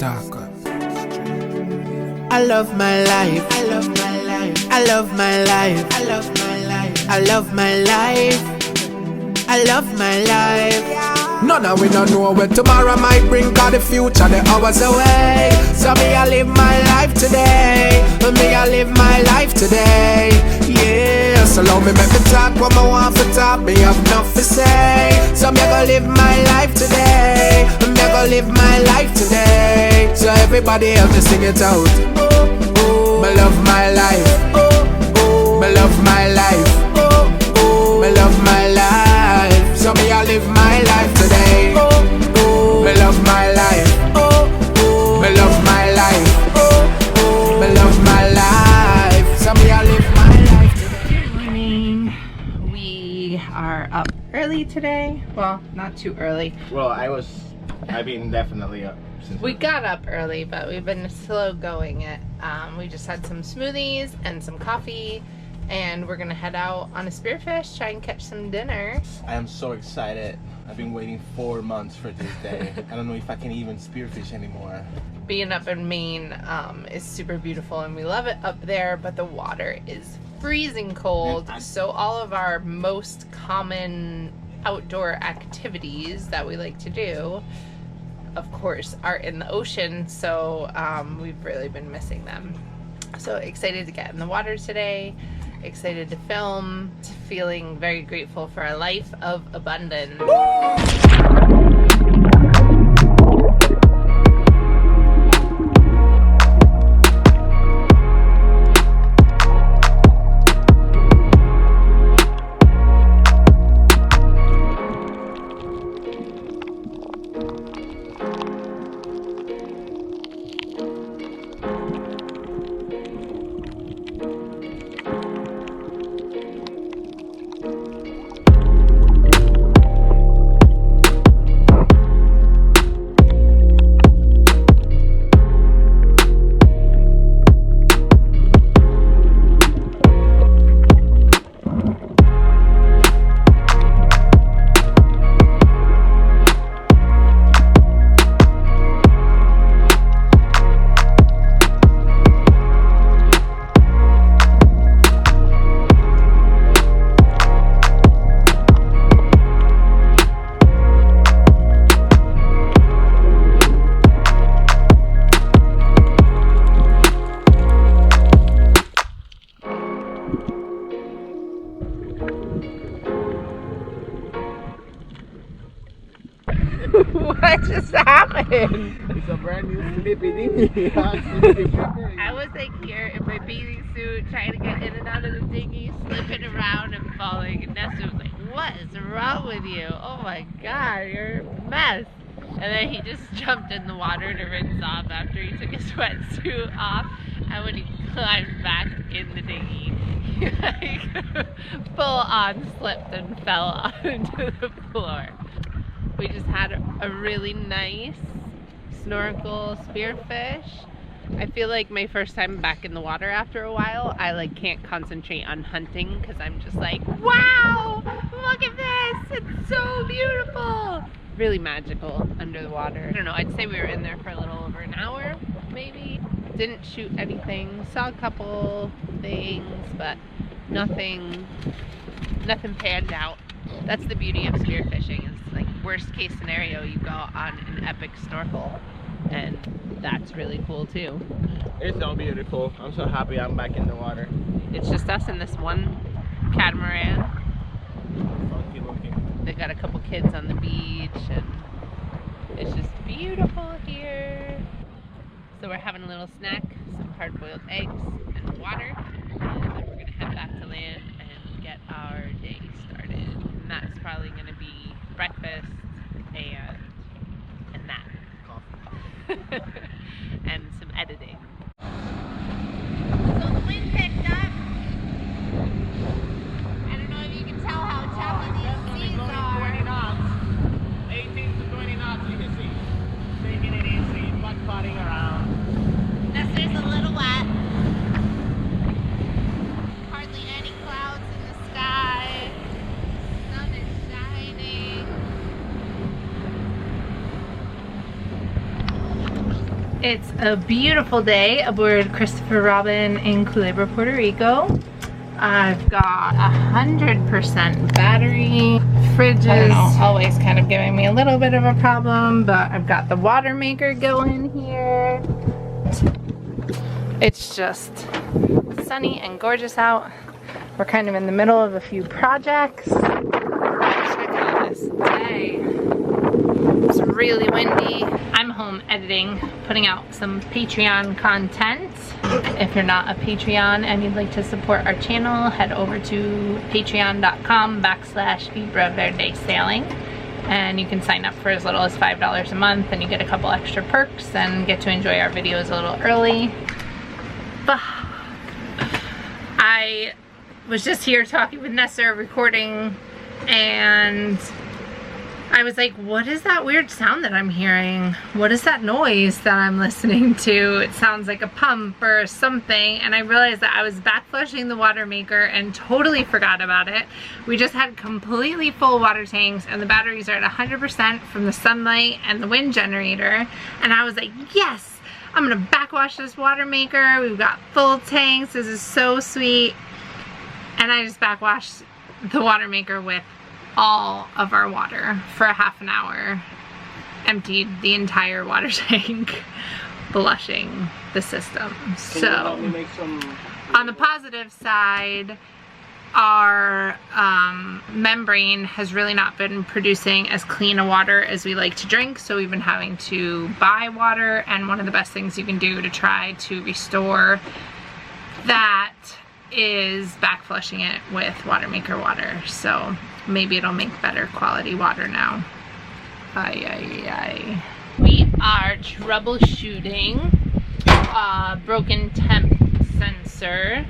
talk. I love my life. I love my life. I love my life. I love my life. I love my life. I love my life. None of we don't know where tomorrow might bring, cause the future the hours away. So me I live my life today. Me I live my life today. Yeah, so long me make me talk what I want for talk. Me have enough to say. So me I go live my life today. Me I go live my life today. So everybody help me sing it out. Me love my life. Me love my life. Me love my life. So me I live my life today. Me love my life. Me love my life. Me love my life. So me I live my life today. Good morning. We are up early today. Well, not too early. Well, I've been definitely up since We got up early, but we've been slow going it. We just had some smoothies and some coffee, and we're gonna head out on a spearfish, try and catch some dinner. I am so excited. I've been waiting 4 months for this day. I don't know if I can even spearfish anymore. Being up in Maine is super beautiful, and we love it up there, but the water is freezing cold. So all of our most common outdoor activities that we like to do, of course, are in the ocean, so we've really been missing them. So excited to get in the water today, excited to film, feeling very grateful for a life of abundance. What just happened? It's a brand new slippy dinghy. I was like here in my bathing suit, trying to get in and out of the dinghy, slipping around and falling. And Nesta was like, "What is wrong with you? Oh my God, you're a mess." And then he just jumped in the water to rinse off after he took his wetsuit off. And when he climbed back in the dinghy, he like full on slipped and fell onto the floor. We just had a really nice snorkel spearfish. I feel like my first time back in the water after a while, I like can't concentrate on hunting because I'm just like, wow, look at this, it's so beautiful. Really magical under the water. I don't know, I'd say we were in there for a little over an hour, maybe. Didn't shoot anything, saw a couple things, but nothing panned out. That's the beauty of spearfishing. It's like worst case scenario, you go on an epic snorkel, and that's really cool too. It's so beautiful. I'm so happy I'm back in the water. It's just us and this one catamaran. Funky looking. They got a couple kids on the beach, and it's just beautiful here. So we're having a little snack, some hard-boiled eggs and water, and then we're gonna head back to land and get our day started. And that's probably gonna be breakfast and that. Coffee. And some editing. So the wind picked up. I don't know if you can tell how choppy these seas are. 20 knots. 18 to 20 knots, you can see. Taking it easy, butt putting around. Nester's a little wet. Hardly any clouds in the sky. It's a beautiful day aboard Christopher Robin in Culebra, Puerto Rico. I've got 100% battery. Fridge is always kind of giving me a little bit of a problem, but I've got the water maker going here. It's just sunny and gorgeous out. We're kind of in the middle of a few projects. Check out this day. It's really windy. I'm home editing, putting out some Patreon content. If you're not a Patreon and you'd like to support our channel, head over to patreon.com/Vibra Verde Sailing. And you can sign up for as little as $5 a month and you get a couple extra perks and get to enjoy our videos a little early. But I was just here talking with Nessa, recording, and I was like, what is that weird sound that I'm hearing? What is that noise that I'm listening to? It sounds like a pump or something. And I realized that I was back flushing the water maker and totally forgot about it. We just had completely full water tanks and the batteries are at 100% from the sunlight and the wind generator. And I was like, yes, I'm gonna backwash this water maker. We've got full tanks. This is so sweet. And I just backwashed the water maker with all of our water for a half an hour. Emptied the entire water tank, flushing the system. So on the positive side, our membrane has really not been producing as clean a water as we like to drink, so we've been having to buy water, and one of the best things you can do to try to restore that is back flushing it with water maker water. So maybe it'll make better quality water now. We are troubleshooting a broken temp sensor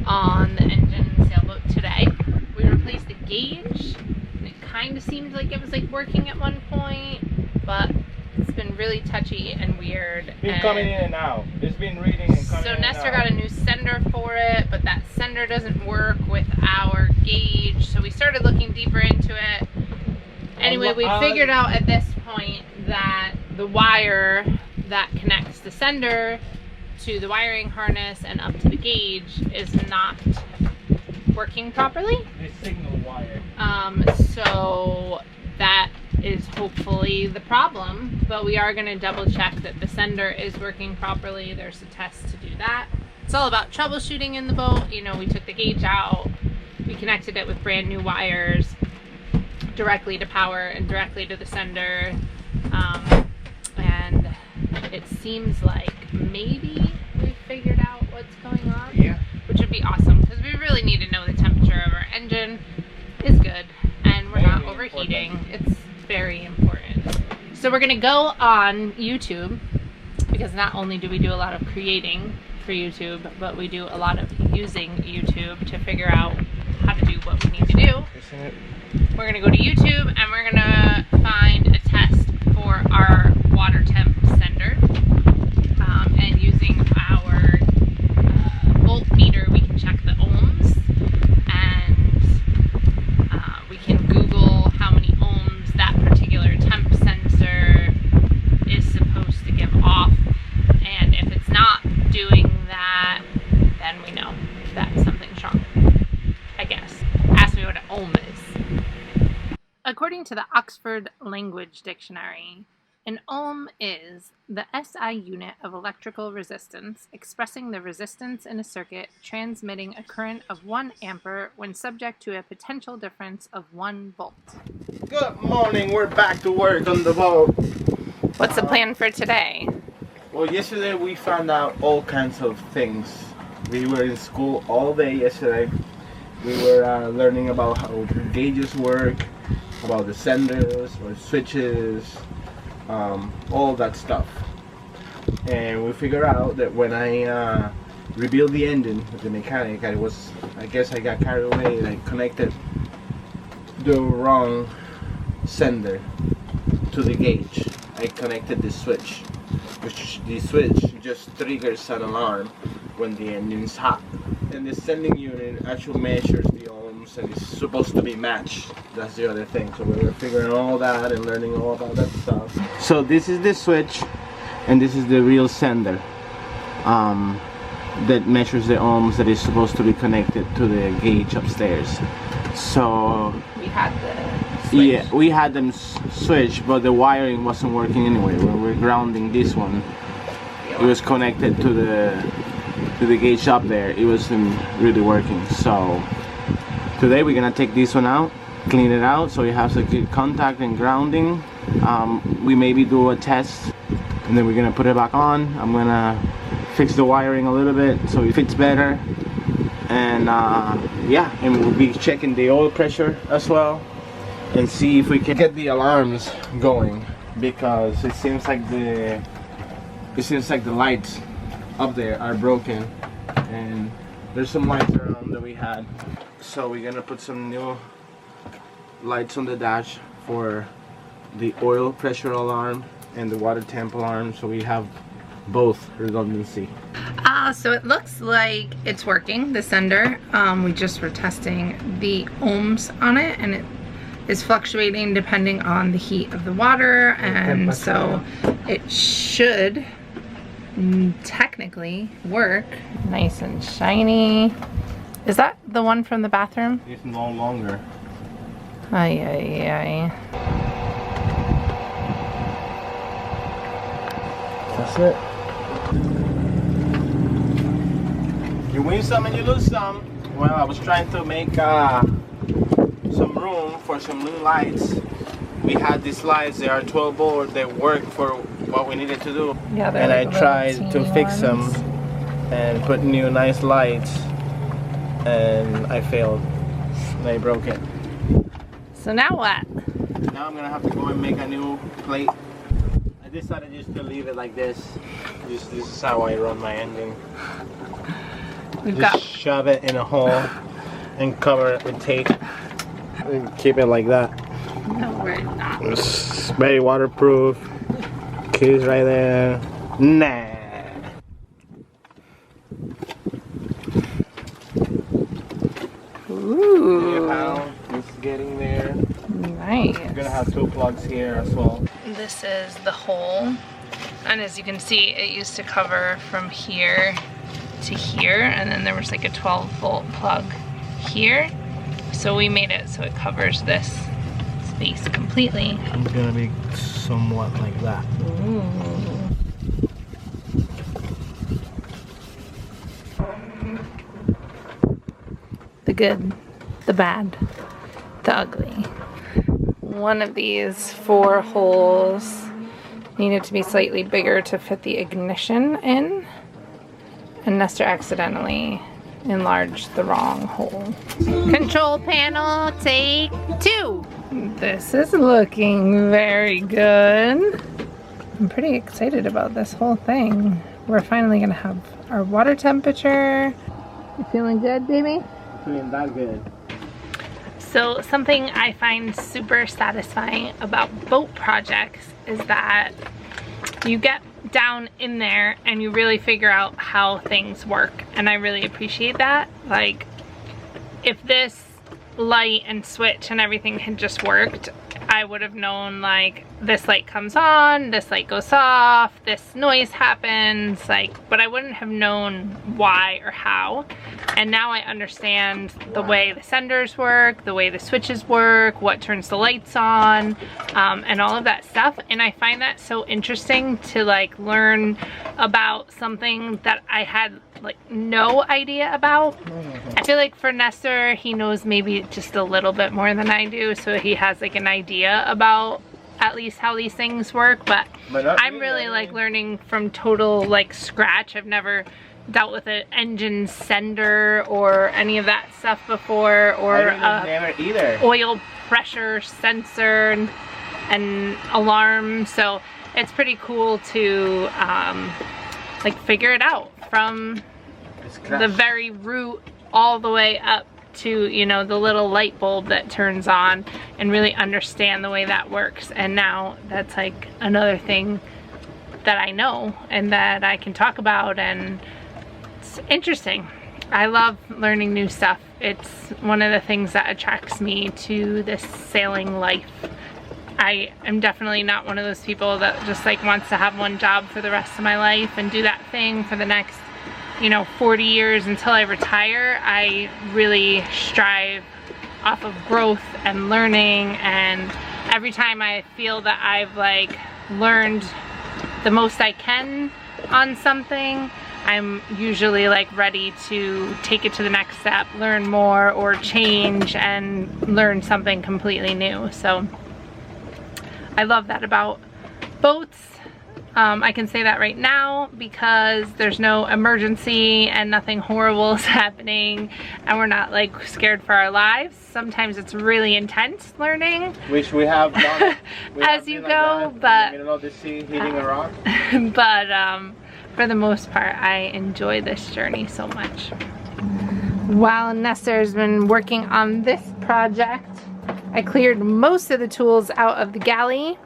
on the engine sailboat today. We replaced the gauge and it kind of seemed like it was like working at one point, but it's been really touchy and weird. It's been coming in and out. It's been reading and coming so in Nestor and got out. a new sender for it, but that sender doesn't work with our gauge. So we started looking deeper into it. Anyway, we figured out at this point that the wire that connects the sender to the wiring harness and up to the gauge is not working properly. The signal wire. So that is hopefully the problem, but we are going to double check that the sender is working properly. There's a test to do that. It's all about troubleshooting in the boat. You know, we took the gauge out, we connected it with brand new wires directly to power and directly to the sender, and it seems like maybe we figured out what's going on. Yeah. Which would be awesome, because we really need to know the temperature of our engine is good and we're not overheating. It's very important. So we're gonna go on YouTube, because not only do we do a lot of creating for YouTube, but we do a lot of using YouTube to figure out how to do what we need to do. We're gonna go to YouTube and we're gonna find a test for our water temp sender, and using our voltmeter we can check the ohms, and we can Google how many ohms that particular temp sensor is supposed to give off, and if it's not doing that, then we know that something's wrong, I guess. Ask me what an ohm is. According to the Oxford Language Dictionary, an ohm is the SI unit of electrical resistance, expressing the resistance in a circuit transmitting a current of 1 ampere when subject to a potential difference of 1 volt. Good morning, we're back to work on the boat. What's the plan for today? Well, yesterday we found out all kinds of things. We were in school all day yesterday. We were learning about how gauges work, about the senders or switches, all that stuff. And we figured out that when I rebuilt the engine with the mechanic, I guess I got carried away and I connected the wrong sender to the gauge. I connected the switch, which the switch just triggers an alarm when the engine's hot. And the sending unit actually measures the ohms and it's supposed to be matched. That's the other thing. So we were figuring all that and learning all about that stuff. So this is the switch, and this is the real sender that measures the ohms that is supposed to be connected to the gauge upstairs. So We had the switch. yeah, we had them switch, but the wiring wasn't working anyway. When we're grounding this one, it was connected to the gauge up there. It wasn't really working. So today we're gonna take this one out, clean it out so it has a good contact and grounding. We maybe do a test and then we're gonna put it back on. I'm gonna fix the wiring a little bit so it fits better, and yeah, and we'll be checking the oil pressure as well and see if we can get the alarms going, because it seems like the lights up there are broken, and there's some lights around that we had, so we're gonna put some new lights on the dash for the oil pressure alarm and the water temp alarm, so we have both redundancy. So it looks like it's working, the sender. We just were testing the ohms on it, and it is fluctuating depending on the heat of the water, and so it should technically work. Nice and shiny. Is that the one from the bathroom? It's no longer. Ay, ay, ay. That's it. You win some and you lose some. Well, I was trying to make some room for some new lights. We had these lights, they are 12 volt, they work for what we needed to do. Yeah, and like I tried to fix them and put new nice lights, and I failed. I broke it. So now what? Now I'm gonna have to go and make a new plate. I decided just to leave it like this. This is how I run my engine. We've Just got shove it in a hole and cover it with tape and keep it like that. no, we're not. It's very waterproof. Keys right there. Nah. Ooh, How it's getting there. nice. We're gonna have 2 plugs here as well. This is the hole, and as you can see, it used to cover from here to here, and then there was like a 12 volt plug here, so we made it so it covers this space completely. It's gonna be somewhat like that. Ooh. The good, the bad, the ugly. One of these 4 holes needed to be slightly bigger to fit the ignition in, and Nestor accidentally enlarged the wrong hole. Control panel, take 2. This is looking very good. I'm pretty excited about this whole thing. We're finally gonna have our water temperature. You feeling good, baby? Feeling that good. So something I find super satisfying about boat projects is that you get down in there and you really figure out how things work, and I really appreciate that. Like, if this light and switch and everything had just worked, I would have known, like, this light comes on, this light goes off, this noise happens, like, but I wouldn't have known why or how. And now I understand the way the senders work, the way the switches work, what turns the lights on, and all of that stuff. And I find that so interesting to, like, learn about something that I had, like, no idea about. I feel like for Nestor, he knows maybe just a little bit more than I do, so he has, like, an idea about at least how these things work, but I'm really like learning from total like scratch. I've never dealt with an engine sender or any of that stuff before, or never either. Oil pressure sensor and alarm, so it's pretty cool to like figure it out from the very root all the way up to, you know, the little light bulb that turns on, and really understand the way that works. And now that's like another thing that I know and that I can talk about, and it's interesting. I love learning new stuff. It's one of the things that attracts me to this sailing life. I am definitely not one of those people that just like wants to have one job for the rest of my life and do that thing for the next, you know, 40 years until I retire. I really strive off of growth and learning, and every time I feel that I've like learned the most I can on something, I'm usually like ready to take it to the next step, learn more or change and learn something completely new. So I love that about boats. I can say that right now because there's no emergency and nothing horrible is happening and we're not like scared for our lives. Sometimes it's really intense learning. Which we have done. As you go, but in the middle of the sea, hitting a rock. But for the most part, I enjoy this journey so much. While Nestor's been working on this project, I cleared most of the tools out of the galley.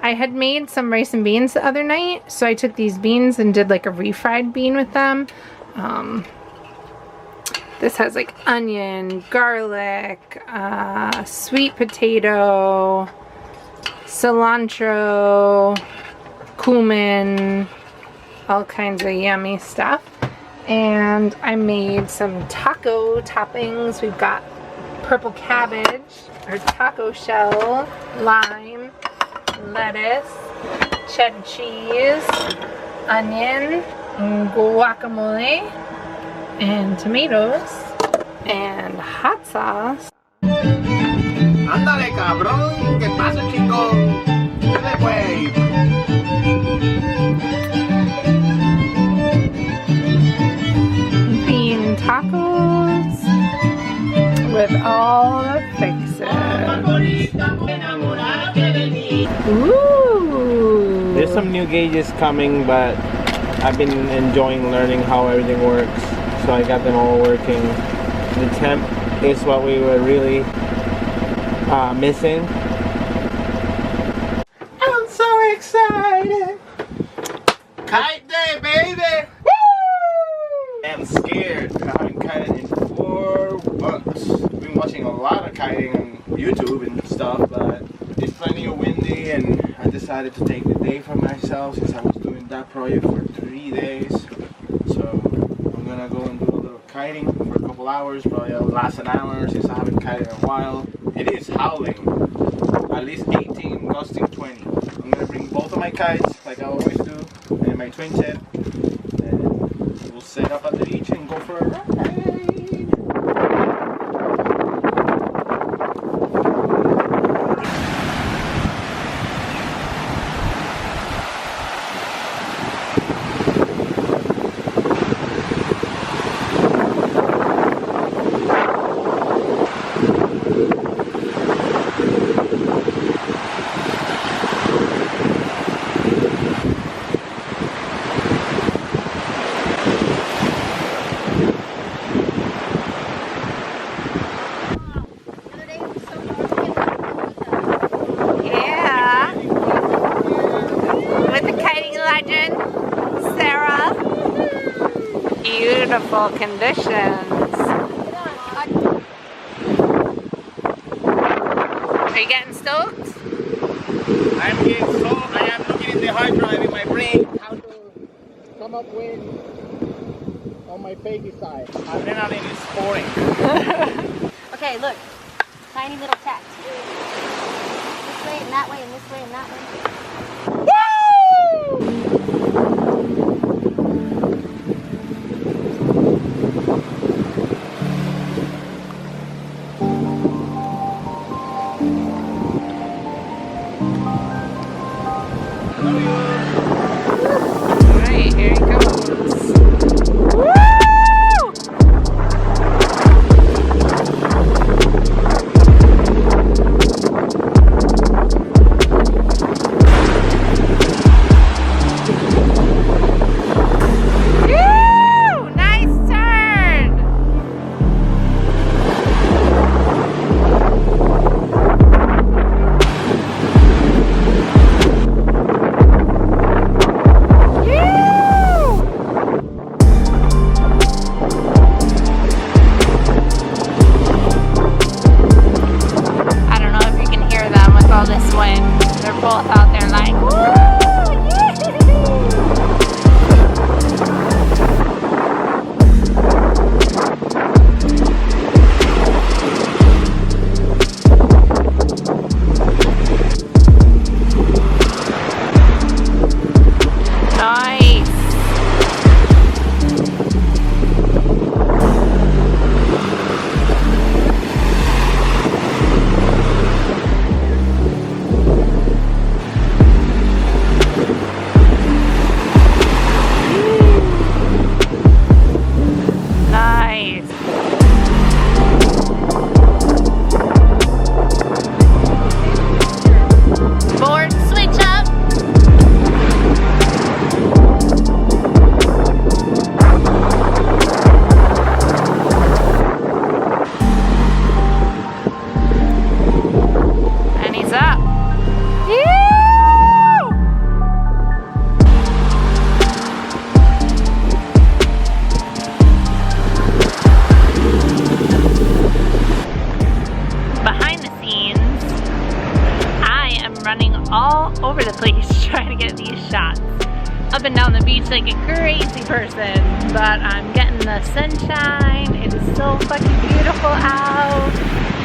I had made some rice and beans the other night, so I took these beans and did like a refried bean with them. This has like onion, garlic, sweet potato, cilantro, cumin, all kinds of yummy stuff. And I made some taco toppings. We've got purple cabbage, or taco shell, lime, lettuce, cheddar cheese, onion, guacamole, and tomatoes, and hot sauce. Ándale, cabrón, que pasa, chico. Dale, güey. Bean tacos with all the fixes. Ooh! There's some new gauges coming, but I've been enjoying learning how everything works, so I got them all working. The temp is what we were really missing. I'm so excited! Kite day, baby! Woo! I'm scared. I haven't kited in 4 months. I've been watching a lot of kiting on YouTube and stuff, but it's plenty of windy, and I decided to take the day for myself since I was doing that project for 3 days. So I'm gonna go and do a little kiting for a couple hours. Probably it'll last an hour since I haven't kited in a while. It is howling, at least 18, gusting 20. I'm gonna bring both of my kites like I always do, and my twin tip, and we'll set up at the beach and go for a ride. Beautiful conditions. Are you getting stoked? I'm getting stoked. I am looking in the hard drive in my brain how to come up with on my fakey side. Adrenaline is pouring. Okay, look. Tiny little taps. This way and that way and this way and that way. Alright, here he goes. Woo! both out there like, woo! Nice. Nice. Board switch up. And he's up. Behind the scenes, I am running all over the place trying to get these shots. Up and down the beach like a crazy person, but I'm getting the sunshine. It is so fucking beautiful out.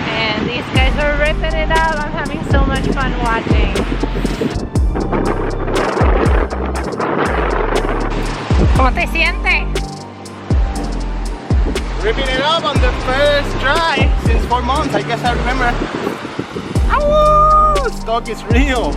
And these guys are ripping it up. I'm having so much fun watching. ¿Cómo te sientes? Ripping it up on the first try since 4 months, I guess I remember. Ow! Stock is real.